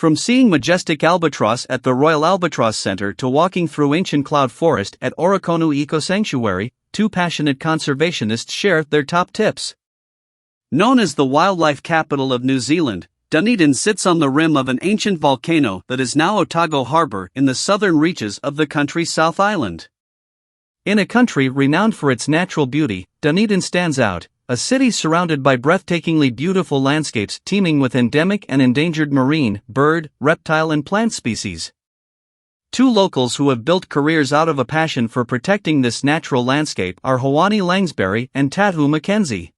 From seeing majestic albatross at the Royal Albatross Center to walking through ancient cloud forest at Orokonu Eco Sanctuary, two passionate conservationists share their top tips. Known as the wildlife capital of New Zealand, Dunedin sits on the rim of an ancient volcano that is now Otago Harbour in the southern reaches of the country's South Island. In a country renowned for its natural beauty, Dunedin stands out, a city surrounded by breathtakingly beautiful landscapes teeming with endemic and endangered marine, bird, reptile and plant species. Two locals who have built careers out of a passion for protecting this natural landscape are Hoani Langsbury and Tatu Mackenzie.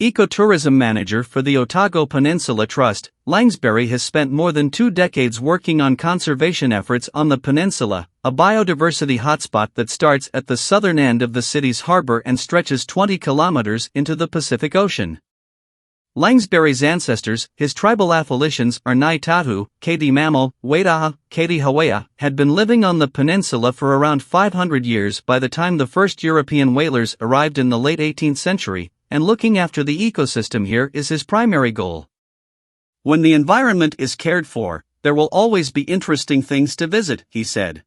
Ecotourism manager for the Otago Peninsula Trust, Langsbury has spent more than 2 decades working on conservation efforts on the peninsula, a biodiversity hotspot that starts at the southern end of the city's harbor and stretches 20 kilometers into the Pacific Ocean. Langsbury's ancestors, his tribal affiliations are Nai Tatu, Kaiti Mamo, Waidaha, Kaiti Hawea, had been living on the peninsula for around 500 years by the time the first European whalers arrived in the late 18th century, and looking after the ecosystem here is his primary goal. When the environment is cared for, there will always be interesting things to visit, he said.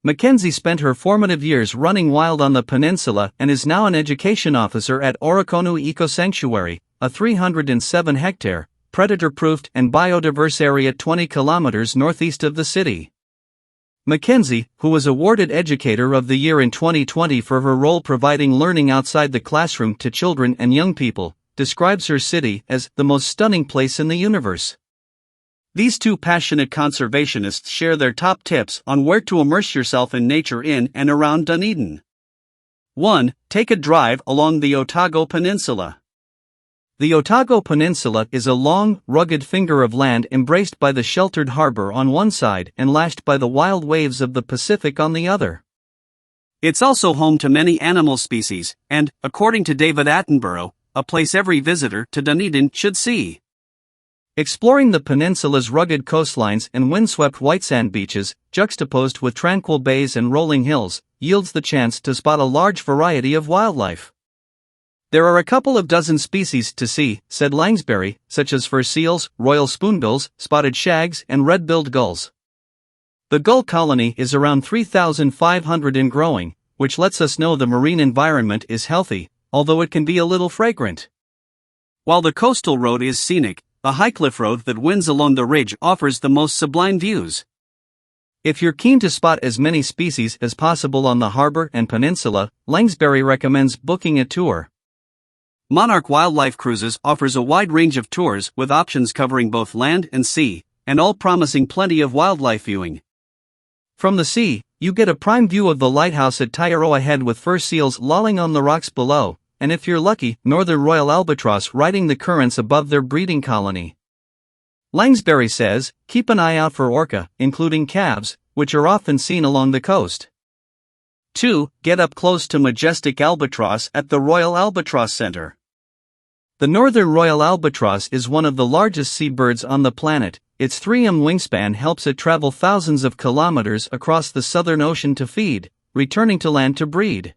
Mackenzie spent her formative years running wild on the peninsula and is now an education officer at Orokonu Eco Sanctuary, a 307-hectare, predator-proofed and biodiverse area 20 kilometers northeast of the city. Mackenzie, who was awarded Educator of the Year in 2020 for her role providing learning outside the classroom to children and young people, describes her city as the most stunning place in the universe. These two passionate conservationists share their top tips on where to immerse yourself in nature in and around Dunedin. 1. Take a drive along the Otago Peninsula. The Otago Peninsula is a long, rugged finger of land embraced by the sheltered harbor on one side and lashed by the wild waves of the Pacific on the other. It's also home to many animal species, and, according to David Attenborough, a place every visitor to Dunedin should see. Exploring the peninsula's rugged coastlines and windswept whitesand beaches, juxtaposed with tranquil bays and rolling hills, yields the chance to spot a large variety of wildlife. There are a couple of dozen species to see, said Langsbury, such as fur seals, royal spoonbills, spotted shags, and red-billed gulls. The gull colony is around 3,500 and growing, which lets us know the marine environment is healthy, although it can be a little fragrant. While the coastal road is scenic, the high-cliff road that winds along the ridge offers the most sublime views. If you're keen to spot as many species as possible on the harbor and peninsula, Langsbury recommends booking a tour. Monarch Wildlife Cruises offers a wide range of tours with options covering both land and sea, and all promising plenty of wildlife viewing. From the sea, you get a prime view of the lighthouse at Taiaroa Head with fur seals lolling on the rocks below, and if you're lucky, northern royal albatross riding the currents above their breeding colony. Langsbury says, keep an eye out for orca, including calves, which are often seen along the coast. 2. Get up close to majestic albatross at the Royal Albatross Center. The northern royal albatross is one of the largest seabirds on the planet. Its 3m wingspan helps it travel thousands of kilometers across the Southern Ocean to feed, returning to land to breed.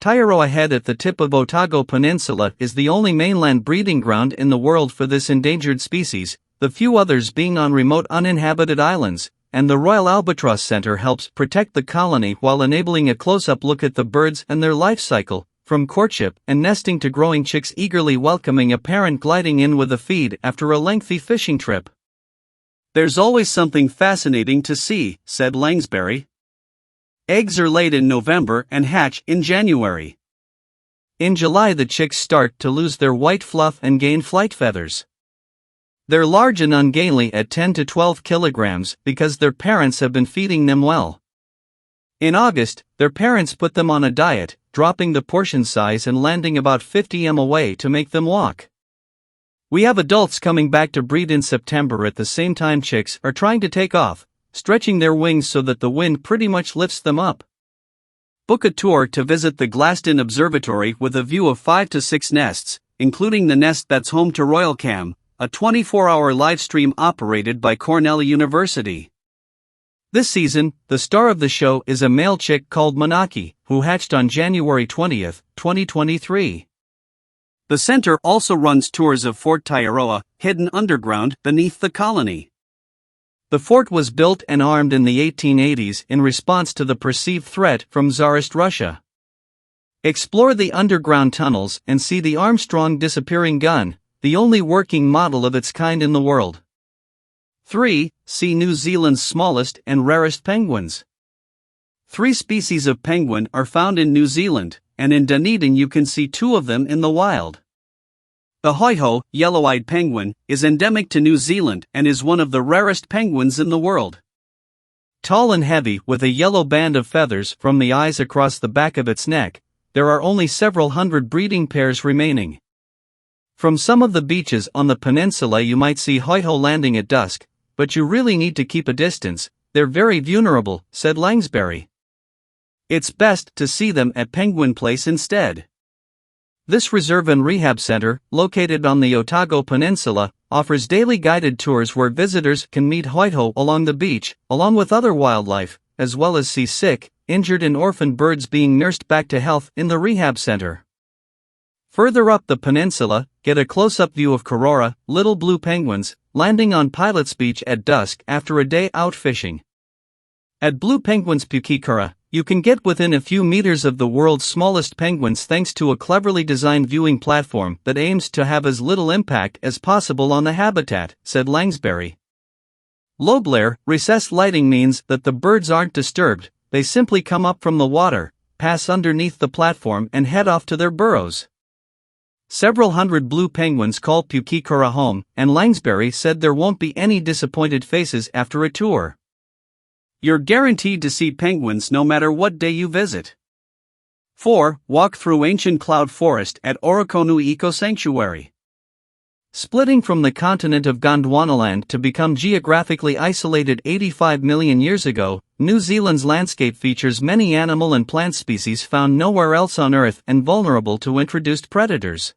Taiaroa Head at the tip of Otago Peninsula is the only mainland breeding ground in the world for this endangered species, the few others being on remote uninhabited islands, and the Royal Albatross Center helps protect the colony while enabling a close-up look at the birds and their life cycle, from courtship and nesting to growing chicks eagerly welcoming a parent gliding in with a feed after a lengthy fishing trip. There's always something fascinating to see, said Langsbury. Eggs are laid in November and hatch in January. In July the chicks start to lose their white fluff and gain flight feathers. They're large and ungainly at 10 to 12 kilograms because their parents have been feeding them well. In August, their parents put them on a diet, dropping the portion size and landing about 50 m away to make them walk. We have adults coming back to breed in September at the same time chicks are trying to take off, stretching their wings so that the wind pretty much lifts them up. Book a tour to visit the glassed-in observatory with a view of 5 to 6 nests, including the nest that's home to Royal Cam, a 24-hour live stream operated by Cornell University. This season, the star of the show is a male chick called Manaki, who hatched on January 20, 2023. The center also runs tours of Fort Taiaroa, hidden underground beneath the colony. The fort was built and armed in the 1880s in response to the perceived threat from Tsarist Russia. Explore the underground tunnels and see the Armstrong disappearing gun, the only working model of its kind in the world. 3. See New Zealand's smallest and rarest penguins. 3 species of penguin are found in New Zealand, and in Dunedin you can see 2 of them in the wild. The hoiho, yellow-eyed penguin, is endemic to New Zealand and is one of the rarest penguins in the world. Tall and heavy with a yellow band of feathers from the eyes across the back of its neck, there are only several hundred breeding pairs remaining. From some of the beaches on the peninsula you might see hoiho landing at dusk, but you really need to keep a distance, they're very vulnerable, said Langsbury. It's best to see them at Penguin Place instead. This reserve and rehab center, located on the Otago Peninsula, offers daily guided tours where visitors can meet hoiho along the beach, along with other wildlife, as well as see sick, injured and orphaned birds being nursed back to health in the rehab center. Further up the peninsula, get a close-up view of Kakrruk, little blue penguins, landing on Pilot's Beach at dusk after a day out fishing. At Blue Penguins Pukekura, you can get within a few meters of the world's smallest penguins thanks to a cleverly designed viewing platform that aims to have as little impact as possible on the habitat, said Langsbury. Low glare, recessed lighting means that the birds aren't disturbed, they simply come up from the water, pass underneath the platform and head off to their burrows. Several hundred blue penguins call Pukekura home, and Langsbury said there won't be any disappointed faces after a tour. You're guaranteed to see penguins no matter what day you visit. 4. Walk through ancient cloud forest at Orokonu Eco Sanctuary. Splitting from the continent of Gondwanaland to become geographically isolated 85 million years ago, New Zealand's landscape features many animal and plant species found nowhere else on Earth and vulnerable to introduced predators.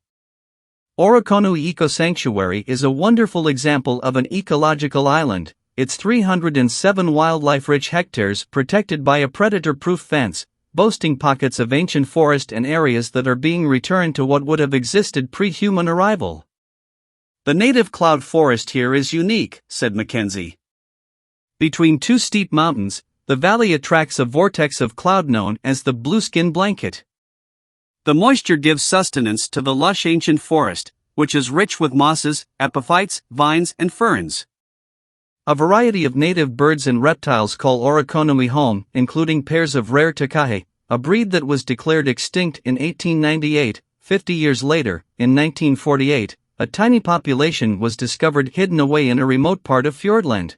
Orokonu Eco Sanctuary is a wonderful example of an ecological island. It's 307 wildlife-rich hectares protected by a predator-proof fence, boasting pockets of ancient forest and areas that are being returned to what would have existed pre-human arrival. The native cloud forest here is unique, said Mackenzie. Between 2 steep mountains, the valley attracts a vortex of cloud known as the blueskin blanket. The moisture gives sustenance to the lush ancient forest, which is rich with mosses, epiphytes, vines, and ferns. A variety of native birds and reptiles call Orokonu home, including pairs of rare takahe, a breed that was declared extinct in 1898. 50 years later, in 1948, a tiny population was discovered hidden away in a remote part of Fiordland.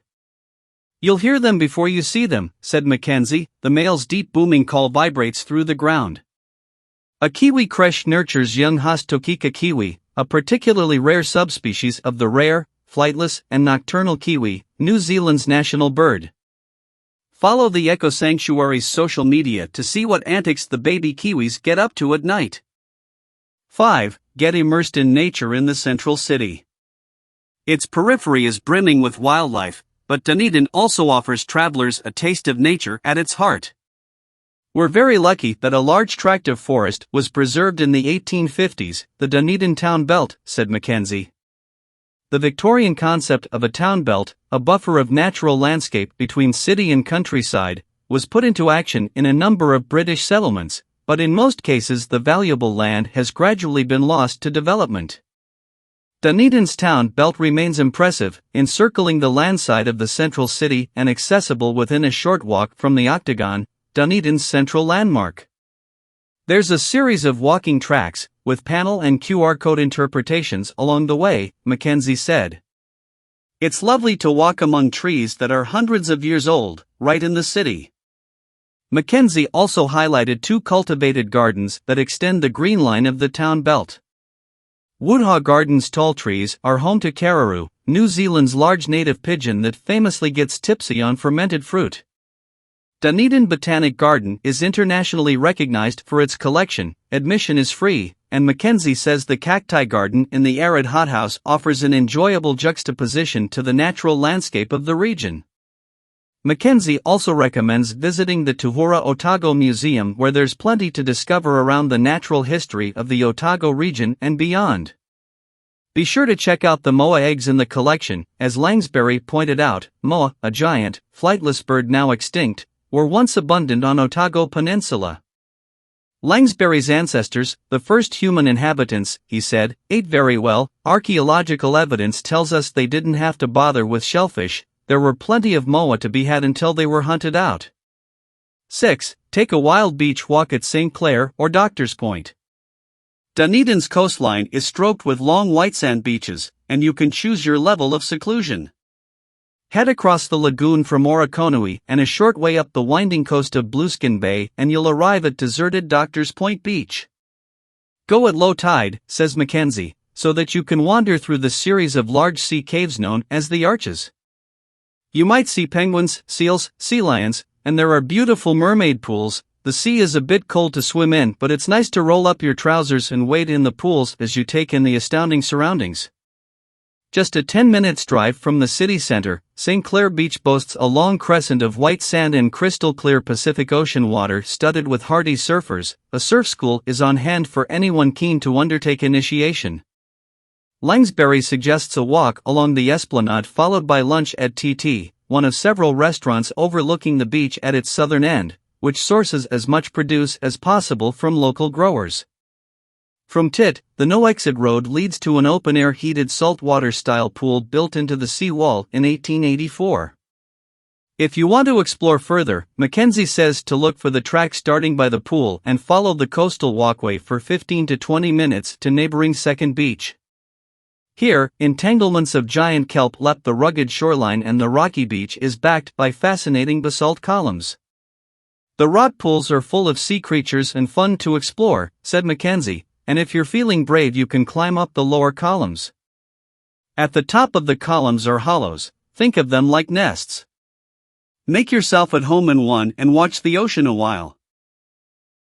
You'll hear them before you see them, said Mackenzie. The male's deep booming call vibrates through the ground. A kiwi creche nurtures young Hastokika kiwi, a particularly rare subspecies of the rare, flightless, and nocturnal kiwi, New Zealand's national bird. Follow the Eco Sanctuary's social media to see what antics the baby kiwis get up to at night. 5. Get immersed in nature in the central city. Its periphery is brimming with wildlife, but Dunedin also offers travelers a taste of nature at its heart. We're very lucky that a large tract of forest was preserved in the 1850s, the Dunedin town belt, said Mackenzie. The Victorian concept of a town belt, a buffer of natural landscape between city and countryside, was put into action in a number of British settlements, but in most cases the valuable land has gradually been lost to development. Dunedin's town belt remains impressive, encircling the landside of the central city and accessible within a short walk from the Octagon, Dunedin's central landmark. There's a series of walking tracks, with panel and QR code interpretations along the way, Mackenzie said. It's lovely to walk among trees that are hundreds of years old, right in the city. Mackenzie also highlighted 2 cultivated gardens that extend the green line of the town belt. Woodhaw Gardens tall trees are home to Kakrruk, New Zealand's large native pigeon that famously gets tipsy on fermented fruit. Dunedin Botanic Garden is internationally recognized for its collection, admission is free, and Mackenzie says the cacti garden in the arid hothouse offers an enjoyable juxtaposition to the natural landscape of the region. Mackenzie also recommends visiting the Tuhura Otago Museum, where there's plenty to discover around the natural history of the Otago region and beyond. Be sure to check out the moa eggs in the collection. As Langsbury pointed out, moa, a giant, flightless bird now extinct, were once abundant on Otago Peninsula. Langsbury's ancestors, the first human inhabitants, he said, ate very well. Archaeological evidence tells us they didn't have to bother with shellfish. There were plenty of moa to be had until they were hunted out. 6. Take a wild beach walk at St. Clair or Doctor's Point. Dunedin's coastline is stroked with long white sand beaches, and you can choose your level of seclusion. Head across the lagoon from Orokonui and a short way up the winding coast of Blueskin Bay and you'll arrive at deserted Doctor's Point Beach. Go at low tide, says Mackenzie, so that you can wander through the series of large sea caves known as the Arches. You might see penguins, seals, sea lions, and there are beautiful mermaid pools. The sea is a bit cold to swim in, but it's nice to roll up your trousers and wade in the pools as you take in the astounding surroundings. Just a 10 minutes drive from the city center, St. Clair Beach boasts a long crescent of white sand and crystal clear Pacific Ocean water studded with hardy surfers. A surf school is on hand for anyone keen to undertake initiation. Langsbury suggests a walk along the esplanade followed by lunch at TT, one of several restaurants overlooking the beach at its southern end, which sources as much produce as possible from local growers. From Tit, the no-exit road leads to an open-air heated saltwater-style pool built into the seawall in 1884. If you want to explore further, Mackenzie says to look for the track starting by the pool and follow the coastal walkway for 15 to 20 minutes to neighboring Second Beach. Here, entanglements of giant kelp lap the rugged shoreline and the rocky beach is backed by fascinating basalt columns. The rock pools are full of sea creatures and fun to explore, said Mackenzie, and if you're feeling brave you can climb up the lower columns. At the top of the columns are hollows, think of them like nests. Make yourself at home in one and watch the ocean a while.